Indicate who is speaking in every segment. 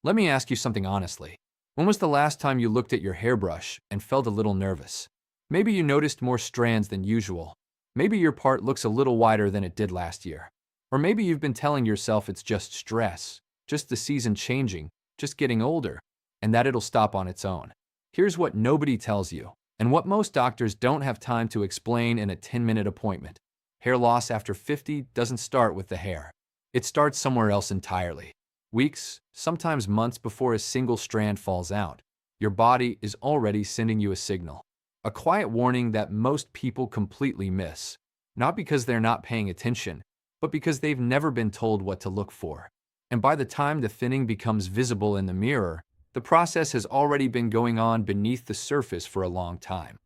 Speaker 1: Let me ask you something honestly. When was the last time you looked at your hairbrush and felt a little nervous? Maybe you noticed more strands than usual. Maybe your part looks a little wider than it did last year. Or maybe you've been telling yourself it's just stress, just the season changing, just getting older, and that it'll stop on its own. Here's what nobody tells you, and what most doctors don't have time to explain in a 10-minute appointment. Hair loss after 50 doesn't start with the hair. It starts somewhere else entirely. Weeks, sometimes months before a single strand falls out, your body is already sending you a signal. A quiet warning that most people completely miss. Not because they're not paying attention, but because they've never been told what to look for. And by the time the thinning becomes visible in the mirror, the process has already been going on beneath the surface for a long time.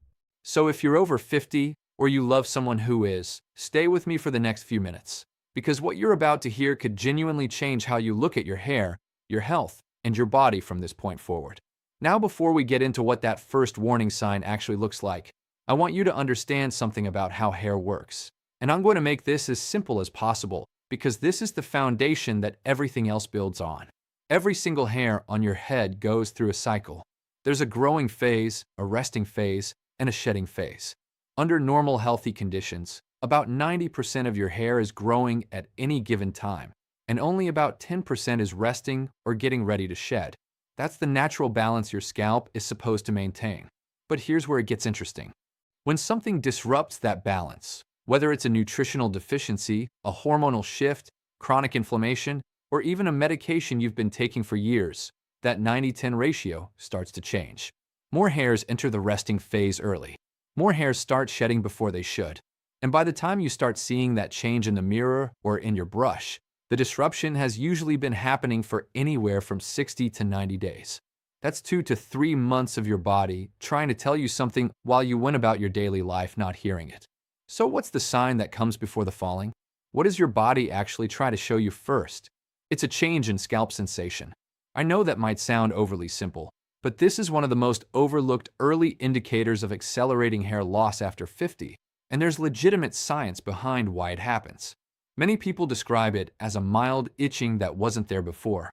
Speaker 1: So if you're over 50 or you love someone who is, stay with me for the next few minutes. Because what you're about to hear could genuinely change how you look at your hair, your health, and your body from this point forward. Now, before we get into what that first warning sign actually looks like, I want you to understand something about how hair works. And I'm going to make this as simple as possible because this is the foundation that everything else builds on. Every single hair on your head goes through a cycle. There's a growing phase, a resting phase, and a shedding phase. Under normal healthy conditions, about 90% of your hair is growing at any given time, and only about 10% is resting or getting ready to shed. That's the natural balance your scalp is supposed to maintain. But here's where it gets interesting. When something disrupts that balance, whether it's a nutritional deficiency, a hormonal shift, chronic inflammation, or even a medication you've been taking for years, that 90-10 ratio starts to change. More hairs enter the resting phase early. More hairs start shedding before they should. And by the time you start seeing that change in the mirror or in your brush, the disruption has usually been happening for anywhere from 60 to 90 days. That's 2 to 3 months of your body trying to tell you something while you went about your daily life not hearing it. So what's the sign that comes before the falling? What does your body actually try to show you first? It's a change in scalp sensation. I know that might sound overly simple, but this is one of the most overlooked early indicators of accelerating hair loss after 50, and there's legitimate science behind why it happens. Many people describe it as a mild itching that wasn't there before.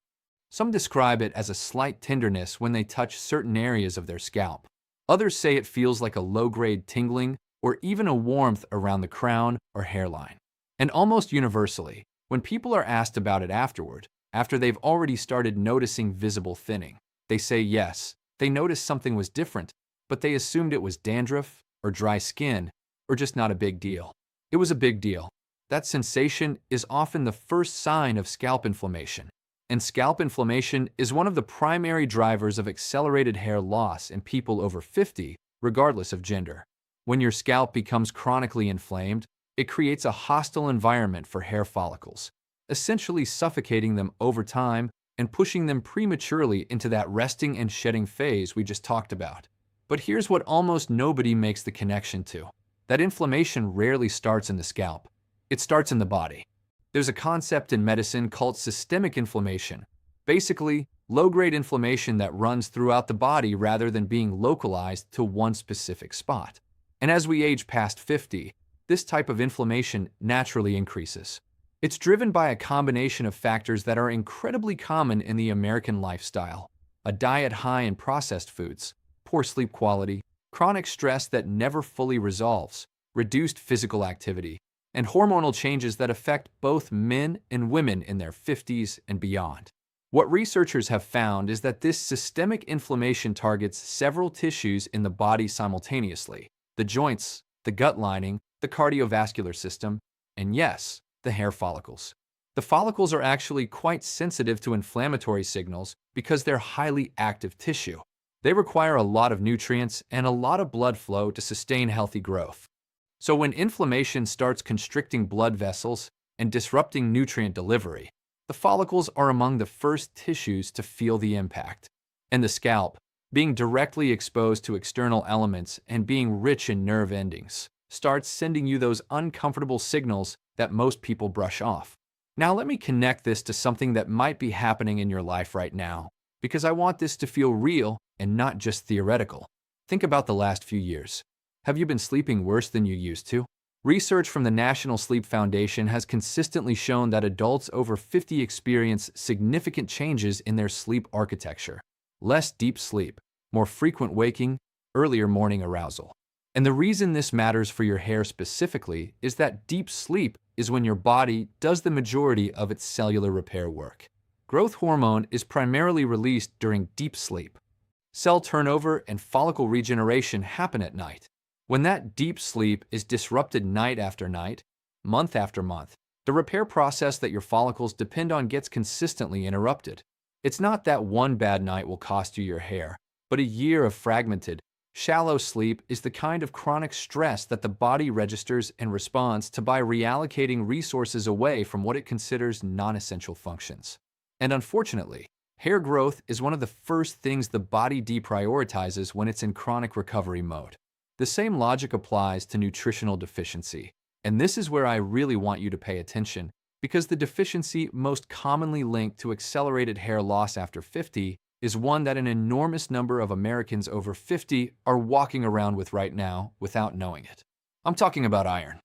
Speaker 1: Some describe it as a slight tenderness when they touch certain areas of their scalp. Others say it feels like a low-grade tingling or even a warmth around the crown or hairline. And almost universally, when people are asked about it afterward, after they've already started noticing visible thinning, they say yes, they noticed something was different, but they assumed it was dandruff or dry skin or just not a big deal. It was a big deal. That sensation is often the first sign of scalp inflammation. And scalp inflammation is one of the primary drivers of accelerated hair loss in people over 50, regardless of gender. When your scalp becomes chronically inflamed, it creates a hostile environment for hair follicles, essentially suffocating them over time and pushing them prematurely into that resting and shedding phase we just talked about. But here's what almost nobody makes the connection to. That inflammation rarely starts in the scalp. It starts in the body. There's a concept in medicine called systemic inflammation. Basically, low-grade inflammation that runs throughout the body rather than being localized to one specific spot. And as we age past 50, this type of inflammation naturally increases. It's driven by a combination of factors that are incredibly common in the American lifestyle. A diet high in processed foods, poor sleep quality, chronic stress that never fully resolves, reduced physical activity, and hormonal changes that affect both men and women in their 50s and beyond. What researchers have found is that this systemic inflammation targets several tissues in the body simultaneously: the joints, the gut lining, the cardiovascular system, and yes, the hair follicles. The follicles are actually quite sensitive to inflammatory signals because they're highly active tissue. They require a lot of nutrients and a lot of blood flow to sustain healthy growth. So when inflammation starts constricting blood vessels and disrupting nutrient delivery, the follicles are among the first tissues to feel the impact. And the scalp, being directly exposed to external elements and being rich in nerve endings, starts sending you those uncomfortable signals that most people brush off. Now let me connect this to something that might be happening in your life right now, because I want this to feel real and not just theoretical. Think about the last few years. Have you been sleeping worse than you used to? Research from the National Sleep Foundation has consistently shown that adults over 50 experience significant changes in their sleep architecture. Less deep sleep, more frequent waking, earlier morning arousal. And the reason this matters for your hair specifically is that deep sleep is when your body does the majority of its cellular repair work. Growth hormone is primarily released during deep sleep. Cell turnover and follicle regeneration happen at night. When that deep sleep is disrupted night after night, month after month, the repair process that your follicles depend on gets consistently interrupted. It's not that one bad night will cost you your hair, but a year of fragmented, shallow sleep is the kind of chronic stress that the body registers and responds to by reallocating resources away from what it considers non-essential functions. And unfortunately, hair growth is one of the first things the body deprioritizes when it's in chronic recovery mode. The same logic applies to nutritional deficiency, and this is where I really want you to pay attention, because the deficiency most commonly linked to accelerated hair loss after 50 is one that an enormous number of Americans over 50 are walking around with right now without knowing it. I'm talking about iron.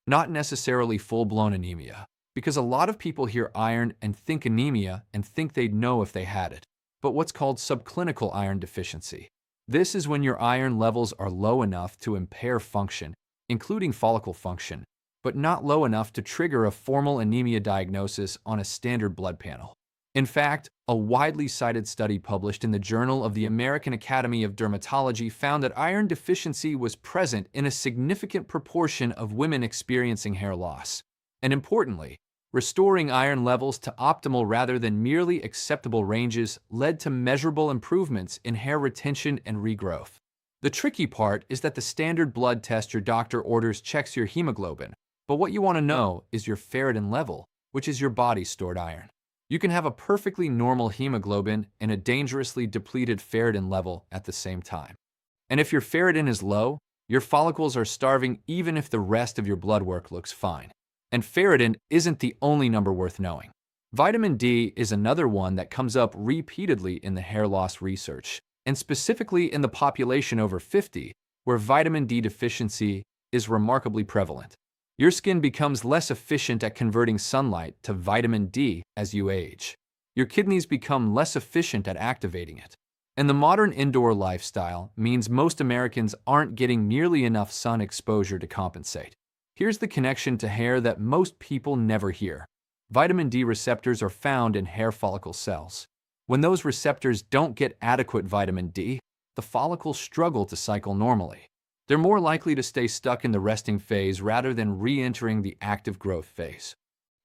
Speaker 1: Not necessarily full-blown anemia, because a lot of people hear iron and think anemia and think they'd know if they had it, but what's called subclinical iron deficiency. This is when your iron levels are low enough to impair function, including follicle function, but not low enough to trigger a formal anemia diagnosis on a standard blood panel. In fact, a widely cited study published in the Journal of the American Academy of Dermatology found that iron deficiency was present in a significant proportion of women experiencing hair loss. And importantly, restoring iron levels to optimal rather than merely acceptable ranges led to measurable improvements in hair retention and regrowth. The tricky part is that the standard blood test your doctor orders checks your hemoglobin, but what you want to know is your ferritin level, which is your body's stored iron. You can have a perfectly normal hemoglobin and a dangerously depleted ferritin level at the same time. And if your ferritin is low, your follicles are starving even if the rest of your blood work looks fine. And ferritin isn't the only number worth knowing. Vitamin D is another one that comes up repeatedly in the hair loss research, and specifically in the population over 50, where vitamin D deficiency is remarkably prevalent. Your skin becomes less efficient at converting sunlight to vitamin D as you age. Your kidneys become less efficient at activating it. And the modern indoor lifestyle means most Americans aren't getting nearly enough sun exposure to compensate. Here's the connection to hair that most people never hear. Vitamin D receptors are found in hair follicle cells. When those receptors don't get adequate vitamin D, the follicles struggle to cycle normally. They're more likely to stay stuck in the resting phase rather than re-entering the active growth phase.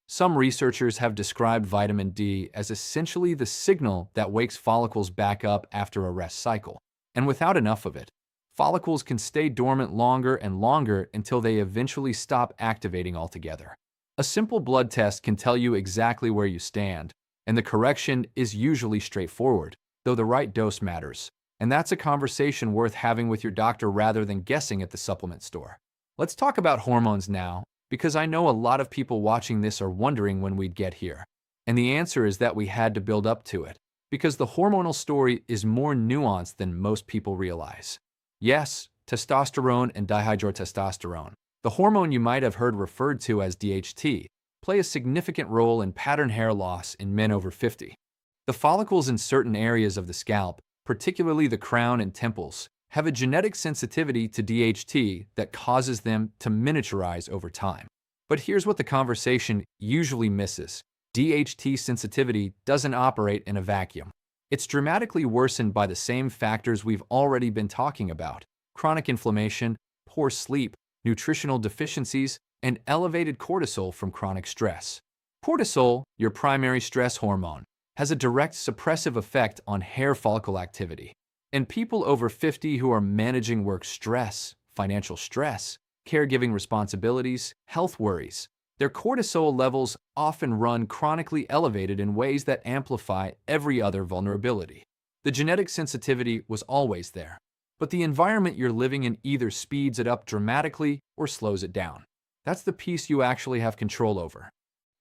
Speaker 1: Some researchers have described vitamin D as essentially the signal that wakes follicles back up after a rest cycle. And without enough of it, follicles can stay dormant longer and longer until they eventually stop activating altogether. A simple blood test can tell you exactly where you stand, and the correction is usually straightforward, though the right dose matters. And that's a conversation worth having with your doctor rather than guessing at the supplement store. Let's talk about hormones now, because I know a lot of people watching this are wondering when we'd get here. And the answer is that we had to build up to it, because the hormonal story is more nuanced than most people realize. Yes, testosterone and dihydrotestosterone, the hormone you might have heard referred to as DHT, play a significant role in pattern hair loss in men over 50. The follicles in certain areas of the scalp, particularly the crown and temples, have a genetic sensitivity to DHT that causes them to miniaturize over time. But here's what the conversation usually misses. DHT sensitivity doesn't operate in a vacuum. It's dramatically worsened by the same factors we've already been talking about: chronic inflammation, poor sleep, nutritional deficiencies, and elevated cortisol from chronic stress. Cortisol, your primary stress hormone, has a direct suppressive effect on hair follicle activity. And people over 50 who are managing work stress, financial stress, caregiving responsibilities, health worries, their cortisol levels often run chronically elevated in ways that amplify every other vulnerability. The genetic sensitivity was always there, but the environment you're living in either speeds it up dramatically or slows it down. That's the piece you actually have control over.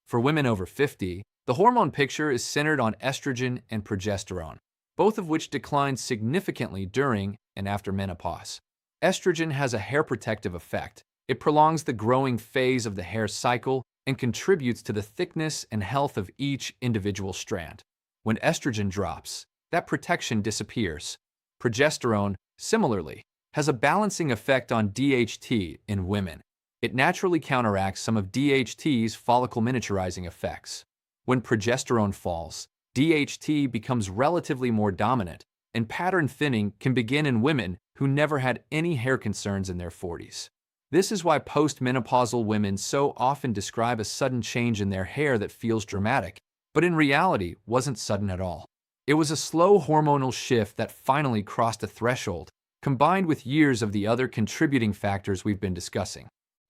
Speaker 1: For women over 50, the hormone picture is centered on estrogen and progesterone, both of which decline significantly during and after menopause. Estrogen has a hair protective effect, It prolongs the growing phase of the hair cycle and contributes to the thickness and health of each individual strand. When estrogen drops, that protection disappears. Progesterone, similarly, has a balancing effect on DHT in women. It naturally counteracts some of DHT's follicle miniaturizing effects. When progesterone falls, DHT becomes relatively more dominant, and pattern thinning can begin in women who never had any hair concerns in their 40s. This is why postmenopausal women so often describe a sudden change in their hair that feels dramatic, but in reality wasn't sudden at all. It was a slow hormonal shift that finally crossed a threshold, combined with years of the other contributing factors we've been discussing.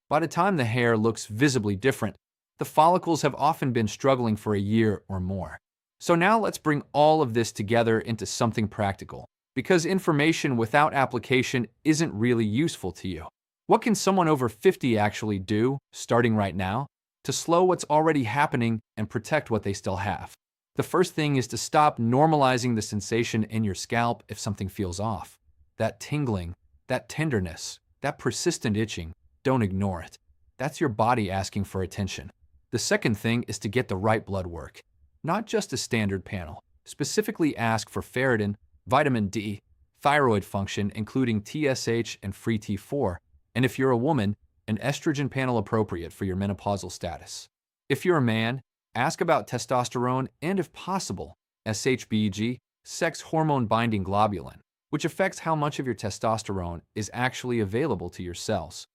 Speaker 1: By the time the hair looks visibly different, the follicles have often been struggling for a year or more. So now let's bring all of this together into something practical, because information without application isn't really useful to you. What can someone over 50 actually do, starting right now, to slow what's already happening and protect what they still have? The first thing is to stop normalizing the sensation in your scalp if something feels off. That tingling, that tenderness, that persistent itching, don't ignore it. That's your body asking for attention. The second thing is to get the right blood work. Not just a standard panel. Specifically ask for ferritin, vitamin D, thyroid function including TSH and free T4, and if you're a woman, an estrogen panel appropriate for your menopausal status. If you're a man, ask about testosterone and, if possible, SHBG, sex hormone binding globulin, which affects how much of your testosterone is actually available to your cells.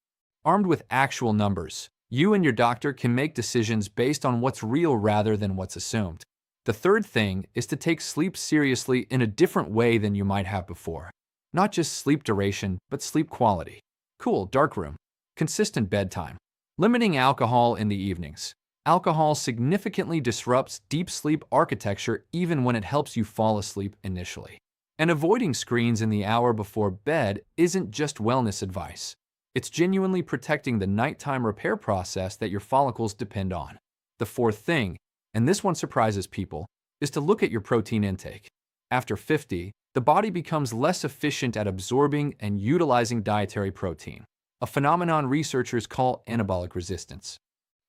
Speaker 1: Armed with actual numbers, you and your doctor can make decisions based on what's real rather than what's assumed. The third thing is to take sleep seriously in a different way than you might have before. Not just sleep duration, but sleep quality. Cool, dark room. Consistent bedtime. Limiting alcohol in the evenings. Alcohol significantly disrupts deep sleep architecture even when it helps you fall asleep initially. And avoiding screens in the hour before bed isn't just wellness advice. It's genuinely protecting the nighttime repair process that your follicles depend on. The fourth thing, and this one surprises people, is to look at your protein intake. After 50, the body becomes less efficient at absorbing and utilizing dietary protein, a phenomenon researchers call anabolic resistance.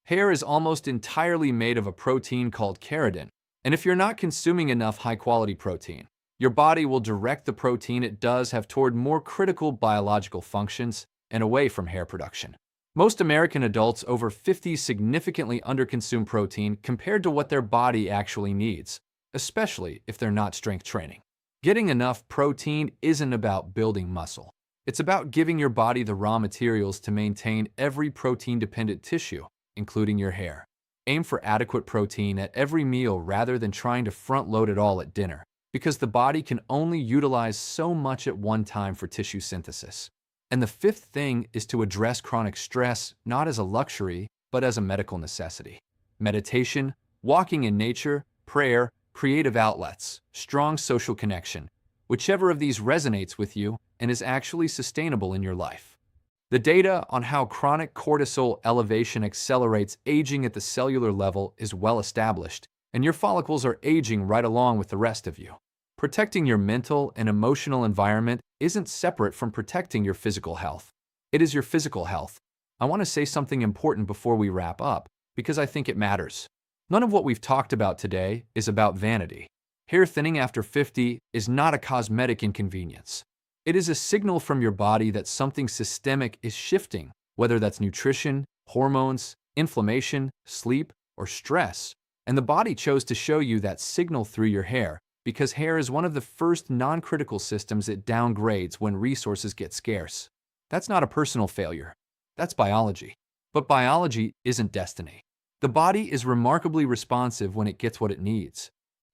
Speaker 1: Hair is almost entirely made of a protein called keratin, and if you're not consuming enough high-quality protein, your body will direct the protein it does have toward more critical biological functions and away from hair production. Most American adults over 50 significantly underconsume protein compared to what their body actually needs, especially if they're not strength training. Getting enough protein isn't about building muscle. It's about giving your body the raw materials to maintain every protein-dependent tissue, including your hair. Aim for adequate protein at every meal rather than trying to front-load it all at dinner, because the body can only utilize so much at one time for tissue synthesis. And the fifth thing is to address chronic stress not as a luxury, but as a medical necessity. Meditation, walking in nature, prayer, creative outlets, strong social connection, whichever of these resonates with you and is actually sustainable in your life. The data on how chronic cortisol elevation accelerates aging at the cellular level is well established, and your follicles are aging right along with the rest of you. Protecting your mental and emotional environment isn't separate from protecting your physical health. It is your physical health. I want to say something important before we wrap up, because I think it matters. None of what we've talked about today is about vanity. Hair thinning after 50 is not a cosmetic inconvenience. It is a signal from your body that something systemic is shifting, whether that's nutrition, hormones, inflammation, sleep, or stress. And the body chose to show you that signal through your hair, because hair is one of the first non-critical systems it downgrades when resources get scarce. That's not a personal failure. That's biology. But biology isn't destiny. The body is remarkably responsive when it gets what it needs.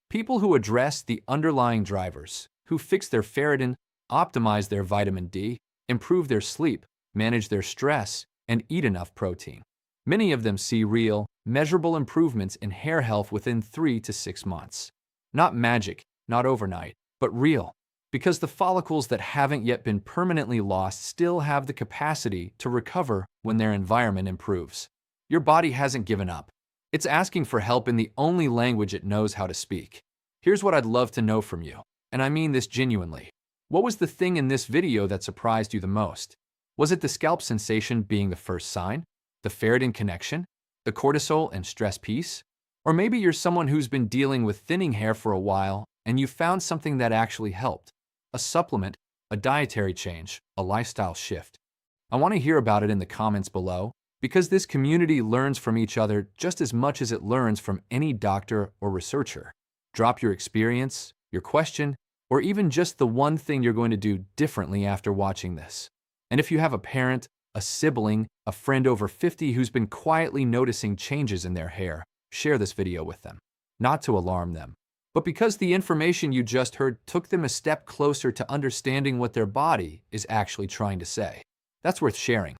Speaker 1: People who address the underlying drivers, who fix their ferritin, optimize their vitamin D, improve their sleep, manage their stress, and eat enough protein. Many of them see real, measurable improvements in hair health within 3 to 6 months. Not magic, not overnight, but real. Because the follicles that haven't yet been permanently lost still have the capacity to recover when their environment improves. Your body hasn't given up. It's asking for help in the only language it knows how to speak. Here's what I'd love to know from you, and I mean this genuinely. What was the thing in this video that surprised you the most? Was it the scalp sensation being the first sign? The ferritin connection? The cortisol and stress piece? Or maybe you're someone who's been dealing with thinning hair for a while and you found something that actually helped. A supplement, a dietary change, a lifestyle shift. I want to hear about it in the comments below, because this community learns from each other just as much as it learns from any doctor or researcher. Drop your experience, your question, or even just the one thing you're going to do differently after watching this. And if you have a parent, a sibling, a friend over 50 who's been quietly noticing changes in their hair, share this video with them. Not to alarm them, but because the information you just heard took them a step closer to understanding what their body is actually trying to say. That's worth sharing.